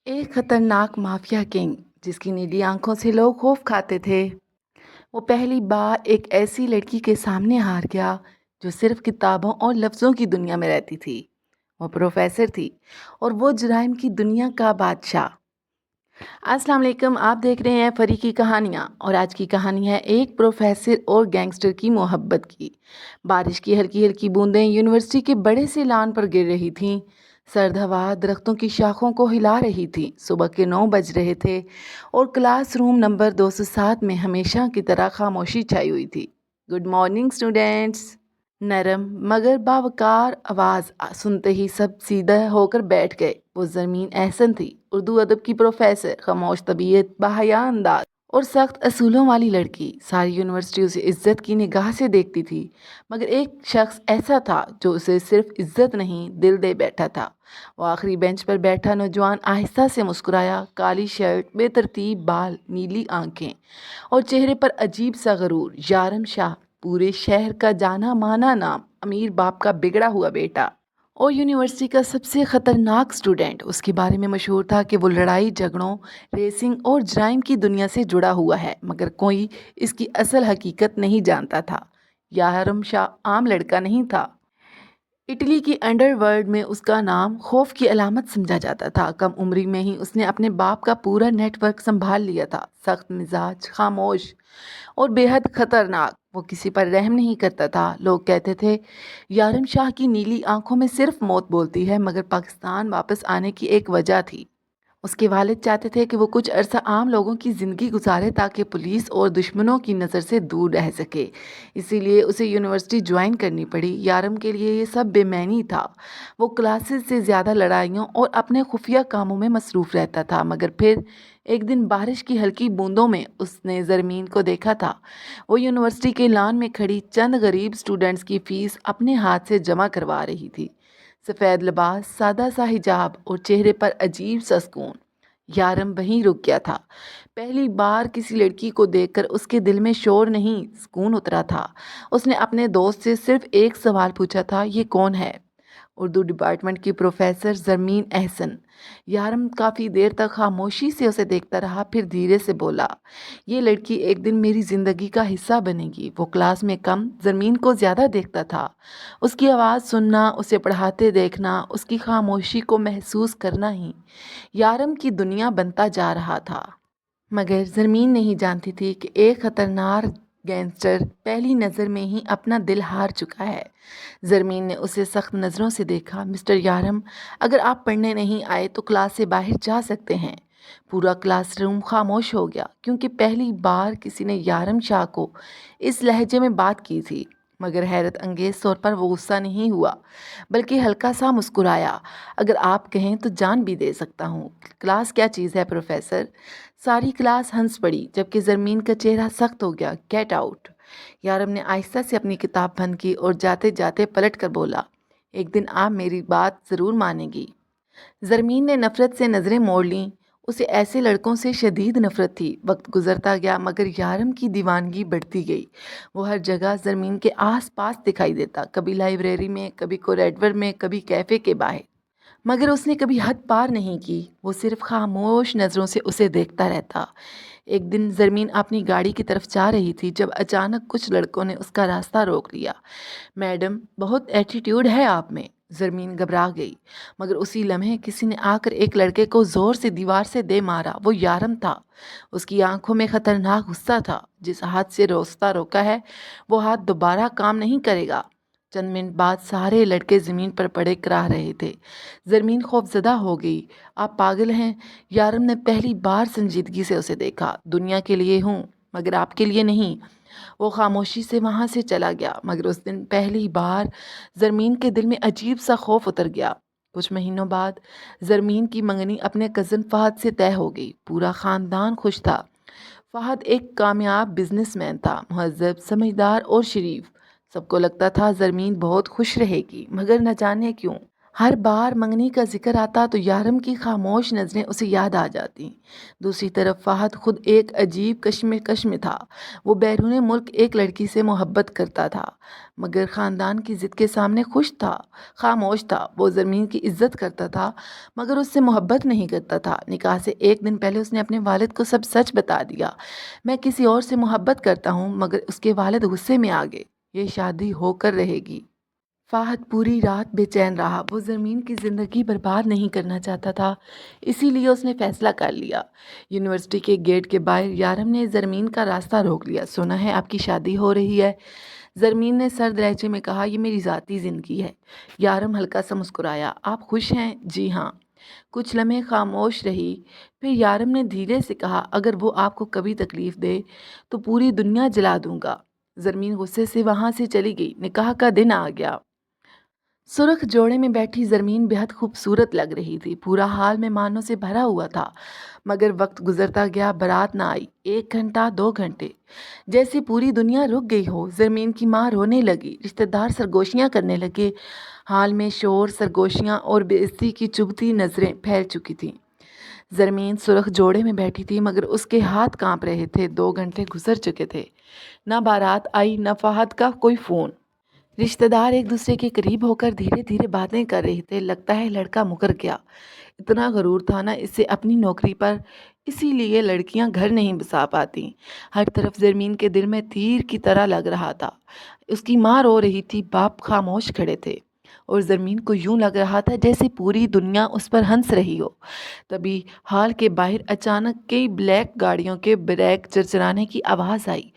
एक खतरनाक mafia king जिसकी नीली आंखों से लोग खौफ खाते थे। वो पहली बार एक ऐसी लड़की के सामने हार गया जो सिर्फ किताबों और लफ्ज़ों की दुनिया में रहती थी। वो प्रोफेसर थी और वो जुराइम की दुनिया का बादशाह। अस्सलाम वालेकुम, आप देख रहे हैं परी की कहानियाँ और आज की कहानी है एक प्रोफेसर और गैंगस्टर की मोहब्बत की। बारिश की हल्की हल्की बूंदें यूनिवर्सिटी के बड़े से लान पर गिर रही थीं। सर्द हवा दरख्तों की शाखों को हिला रही थी। सुबह के 9 बज रहे थे और क्लास रूम नंबर 207 में हमेशा की तरह खामोशी छाई हुई थी। Good morning students. नरम मगर बावकार आवाज सुनते ही सब सीधा होकर बैठ गए। वो जमीन एहसन थी, उर्दू अदब की प्रोफेसर, खामोश तबीयत, बाहया अंदाज और सख्त असूलों वाली लड़की। सारी यूनिवर्सिटी उसे इज्जत की निगाह से देखती थी, मगर एक शख्स ऐसा था जो उसे सिर्फ इज्जत नहीं दिल दे बैठा था। वो आखिरी बेंच पर बैठा नौजवान आहिस्ता से मुस्कुराया। काली शर्ट, बेतरतीब बाल, नीली आंखें और चेहरे पर अजीब सा गरूर। यारम शाह, पूरे शहर का जाना माना नाम, अमीर बाप का बिगड़ा हुआ बेटा और यूनिवर्सिटी का सबसे खतरनाक स्टूडेंट। उसके बारे में मशहूर था कि वो लड़ाई झगड़ों, रेसिंग और जराइम की दुनिया से जुड़ा हुआ है, मगर कोई इसकी असल हकीकत नहीं जानता था। यारम शाह आम लड़का नहीं था। इटली की अंडरवर्ल्ड में उसका नाम खौफ की अलामत समझा जाता था। कम उम्री में ही उसने अपने बाप का पूरा नेटवर्क संभाल लिया था। सख्त मिजाज, खामोश और बेहद खतरनाक। वो किसी पर रहम नहीं करता था। लोग कहते थे यारम शाह की नीली आंखों में सिर्फ मौत बोलती है, मगर पाकिस्तान वापस आने की एक वजह थी। उसके वालिद चाहते थे कि वो कुछ अरसा आम लोगों की ज़िंदगी गुजारे ताकि पुलिस और दुश्मनों की नज़र से दूर रह सके। इसीलिए उसे यूनिवर्सिटी ज्वाइन करनी पड़ी। यारम के लिए ये सब बेमैनी था। वो क्लासेस से ज़्यादा लड़ाइयों और अपने खुफिया कामों में मसरूफ़ रहता था। मगर फिर एक दिन बारिश की हल्की बूंदों में उसने ज़रमीन को देखा था। वो यूनिवर्सिटी के लान में खड़ी चंद गरीब स्टूडेंट्स की फ़ीस अपने हाथ से जमा करवा रही थी। सफ़ेद लिबास, सादा सा हिजाब और चेहरे पर अजीब सा सुकून। यारम वहीं रुक गया था। पहली बार किसी लड़की को देखकर उसके दिल में शोर नहीं, सुकून उतरा था। उसने अपने दोस्त से सिर्फ एक सवाल पूछा था, ये कौन है? उर्दू डिपार्टमेंट की प्रोफेसर जरमीन एहसन। यारम काफ़ी देर तक खामोशी से उसे देखता रहा, फिर धीरे से बोला, ये लड़की एक दिन मेरी ज़िंदगी का हिस्सा बनेगी। वो क्लास में कम जरमीन को ज़्यादा देखता था। उसकी आवाज़ सुनना, उसे पढ़ाते देखना, उसकी खामोशी को महसूस करना ही यारम की दुनिया बनता जा रहा था। मगर ज़रमीन नहीं जानती थी कि एक खतरनाक गैंगस्टर पहली नज़र में ही अपना दिल हार चुका है। ज़रमीन ने उसे सख्त नज़रों से देखा। मिस्टर यारम, अगर आप पढ़ने नहीं आए तो क्लास से बाहर जा सकते हैं। पूरा क्लासरूम खामोश हो गया, क्योंकि पहली बार किसी ने यारम शाह को इस लहजे में बात की थी। मगर हैरत अंगेज तौर पर वो गुस्सा नहीं हुआ, बल्कि हल्का सा मुस्कुराया। अगर आप कहें तो जान भी दे सकता हूँ। क्लास क्या चीज़ है प्रोफेसर? सारी क्लास हंस पड़ी, जबकि ज़रमीन का चेहरा सख्त हो गया। Get out. यारम ने आहिस्ता से अपनी किताब बंद की और जाते जाते पलट कर बोला, एक दिन आप मेरी बात ज़रूर मानेगी। ज़रमीन ने नफ़रत से नज़रें मोड़ लीं। उसे ऐसे लड़कों से शदीद नफ़रत थी। वक्त गुजरता गया, मगर यारम की दीवानगी बढ़ती गई। वो हर जगह ज़रमीन के आस पास दिखाई देता, कभी लाइब्रेरी में, कभी कॉरिडोर में, कभी कैफ़े के बाहर। मगर उसने कभी हद पार नहीं की। वो सिर्फ खामोश नज़रों से उसे देखता रहता। एक दिन ज़रमीन अपनी गाड़ी की तरफ जा रही थी, जब अचानक कुछ लड़कों ने उसका रास्ता रोक लिया। मैडम, बहुत एटीट्यूड है आप में। ज़रमीन घबरा गई, मगर उसी लम्हे किसी ने आकर एक लड़के को ज़ोर से दीवार से दे मारा। वो यारम था। उसकी आंखों में खतरनाक गुस्सा था। जिस हाथ से रास्ता रोका है, वो हाथ दोबारा काम नहीं करेगा। चंद मिनट बाद सारे लड़के ज़मीन पर पड़े कराह रहे थे। ज़रमीन खौफज़दा हो गई। आप पागल हैं? यारम ने पहली बार संजीदगी से उसे देखा। दुनिया के लिए हूँ, मगर आपके लिए नहीं। वो खामोशी से वहाँ से चला गया। मगर उस दिन पहली बार ज़रमीन के दिल में अजीब सा खौफ उतर गया। कुछ महीनों बाद ज़रमीन की मंगनी अपने कज़न फ़हद से तय हो गई। पूरा ख़ानदान खुश था। फ़हद एक कामयाब बिजनेसमैन था, मुहज़्ज़ब, समझदार और शरीफ। सबको लगता था ज़रमीन बहुत खुश रहेगी, मगर न जाने क्यों ہر بار منگنی کا ذکر آتا تو یارم کی خاموش نظریں اسے یاد آ جاتی۔ دوسری طرف فہد خود ایک عجیب کشمکش میں تھا۔ وہ بیرون ملک ایک لڑکی سے محبت کرتا تھا مگر خاندان کی ضد کے سامنے خاموش تھا۔ وہ زرمین کی عزت کرتا تھا مگر اس سے محبت نہیں کرتا تھا۔ نکاح سے ایک دن پہلے اس نے اپنے والد کو سب سچ بتا دیا۔ میں کسی اور سے محبت کرتا ہوں، مگر اس کے والد غصے میں آ گئے۔ یہ شادی ہو کر رہے گی۔ فہد پوری رات بے چین رہا۔ وہ زرمین کی زندگی برباد نہیں کرنا چاہتا تھا، اسی لیے اس نے فیصلہ کر لیا۔ یونیورسٹی کے گیٹ کے باہر یارم نے زرمین کا راستہ روک لیا۔ سنا ہے آپ کی شادی ہو رہی ہے؟ زرمین نے سرد لہجے میں کہا، یہ میری ذاتی زندگی ہے۔ یارم ہلکا سا مسکرایا، آپ خوش ہیں؟ جی ہاں۔ کچھ لمحے خاموش رہی، پھر یارم نے دھیرے سے کہا، اگر وہ آپ کو کبھی تکلیف دے تو پوری دنیا جلا دوں گا۔ زرمین غصے سے وہاں سے چلی گئی۔ نکاح کا دن آ گیا۔ سرخ جوڑے میں بیٹھی زرمین بہت خوبصورت لگ رہی تھی۔ پورا حال مہمانوں سے بھرا ہوا تھا مگر وقت گزرتا گیا، بارات نہ آئی۔ 1 گھنٹہ، 2 گھنٹے، جیسے پوری دنیا رک گئی ہو۔ زرمین کی ماں رونے لگی، رشتہ دار سرگوشیاں کرنے لگے۔ حال میں شور، سرگوشیاں اور بے عزتی کی چبھتی نظریں پھیل چکی تھیں۔ زرمین سرخ جوڑے میں بیٹھی تھی مگر اس کے ہاتھ کانپ رہے تھے۔ 2 گھنٹے گزر چکے تھے، نہ بارات آئی نہ فہد کا کوئی فون۔ رشتہ دار ایک دوسرے کے قریب ہو کر دھیرے دھیرے باتیں کر رہے تھے۔ لگتا ہے لڑکا مکر گیا۔ اتنا غرور تھا نا اسے اپنی نوکری پر، اسی لیے لڑکیاں گھر نہیں بسا پاتی۔ ہر طرف زرمین کے دل میں تیر کی طرح لگ رہا تھا۔ اس کی ماں رو رہی تھی، باپ خاموش کھڑے تھے اور زرمین کو یوں لگ رہا تھا جیسے پوری دنیا اس پر ہنس رہی ہو۔ تبھی ہال کے باہر اچانک کئی بلیک گاڑیوں کے بریک چرچرانے کی آواز آئی۔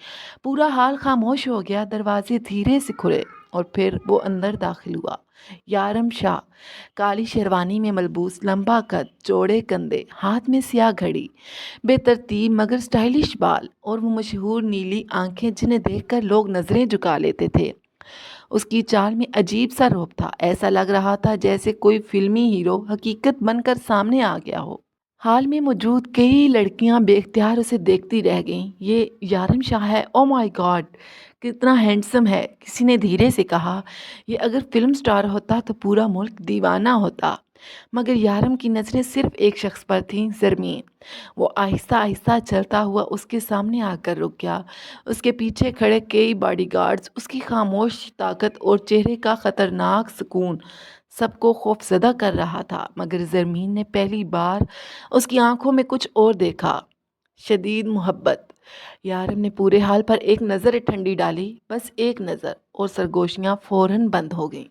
پورا حال خاموش ہو گیا۔ دروازے دھیرے سے کھلے اور پھر وہ اندر داخل ہوا۔ یارم شاہ، کالی شیروانی میں ملبوس، لمبا قد، چوڑے کندھے، ہاتھ میں سیاہ گھڑی، بے ترتیب مگر سٹائلش بال اور وہ مشہور نیلی آنکھیں جنہیں دیکھ کر لوگ نظریں جھکا لیتے تھے۔ اس کی چال میں عجیب سا رعب تھا۔ ایسا لگ رہا تھا جیسے کوئی فلمی ہیرو حقیقت بن کر سامنے آ گیا ہو۔ حال میں موجود کئی لڑکیاں بے اختیار اسے دیکھتی رہ گئیں۔ یہ یارم شاہ ہے، او مائی گاڈ کتنا ہینڈسم ہے، کسی نے دھیرے سے کہا۔ یہ اگر فلم سٹار ہوتا تو پورا ملک دیوانہ ہوتا، مگر یارم کی نظریں صرف ایک شخص پر تھیں، زرمین۔ وہ آہستہ آہستہ چلتا ہوا اس کے سامنے آ کر رک گیا۔ اس کے پیچھے کھڑے کئی باڈی گارڈز، اس کی خاموش طاقت اور چہرے کا خطرناک سکون سب کو خوف زدہ کر رہا تھا۔ مگر زرمین نے پہلی بار اس کی آنکھوں میں کچھ اور دیکھا، شدید محبت۔ یارم نے پورے حال پر ایک نظر ٹھنڈی ڈالی، بس ایک نظر، اور سرگوشیاں فوراً بند ہو گئیں۔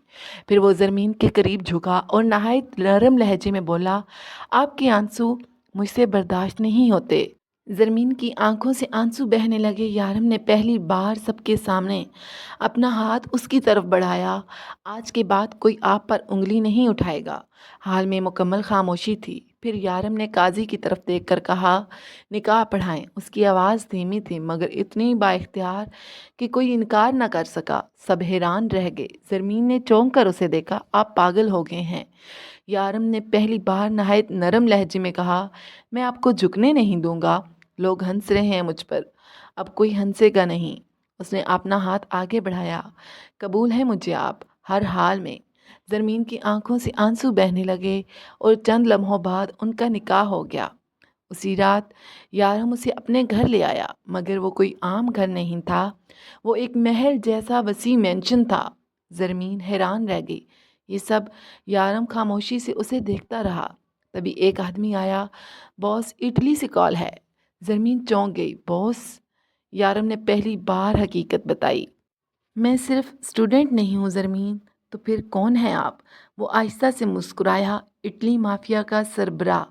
پھر وہ زرمین کے قریب جھکا اور نہایت نرم لہجے میں بولا، آپ کے آنسو مجھ سے برداشت نہیں ہوتے۔ زرمین کی آنکھوں سے آنسو بہنے لگے۔ یارم نے پہلی بار سب کے سامنے اپنا ہاتھ اس کی طرف بڑھایا، آج کے بعد کوئی آپ پر انگلی نہیں اٹھائے گا۔ حال میں مکمل خاموشی تھی۔ پھر یارم نے قاضی کی طرف دیکھ کر کہا، نکاح پڑھائیں۔ اس کی آواز دھیمی تھی مگر اتنی با اختیار کہ کوئی انکار نہ کر سکا۔ سب حیران رہ گئے۔ زرمین نے چونک کر اسے دیکھا، آپ پاگل ہو گئے ہیں۔ یارم نے پہلی بار نہایت نرم لہجے میں کہا، میں آپ کو جھکنے نہیں دوں گا۔ لوگ ہنس رہے ہیں مجھ پر، اب کوئی ہنسے گا نہیں۔ اس نے اپنا ہاتھ آگے بڑھایا، قبول ہے مجھے آپ، ہر حال میں۔ زرمین کی آنکھوں سے آنسو بہنے لگے اور چند لمحوں بعد ان کا نکاح ہو گیا۔ اسی رات یارم اسے اپنے گھر لے آیا، مگر وہ کوئی عام گھر نہیں تھا، وہ ایک محل جیسا وسیع مینشن تھا۔ زرمین حیران رہ گئی۔ یہ سب یارم خاموشی سے اسے دیکھتا رہا۔ تبھی ایک آدمی آیا، باس اٹلی سے کال ہے۔ زرمین چونک گئی، باس؟ یارم نے پہلی بار حقیقت بتائی۔ میں صرف اسٹوڈنٹ نہیں ہوں زرمین، تو پھر کون ہیں آپ؟ وہ آہستہ سے مسکرایا، اٹلی مافیا کا سربراہ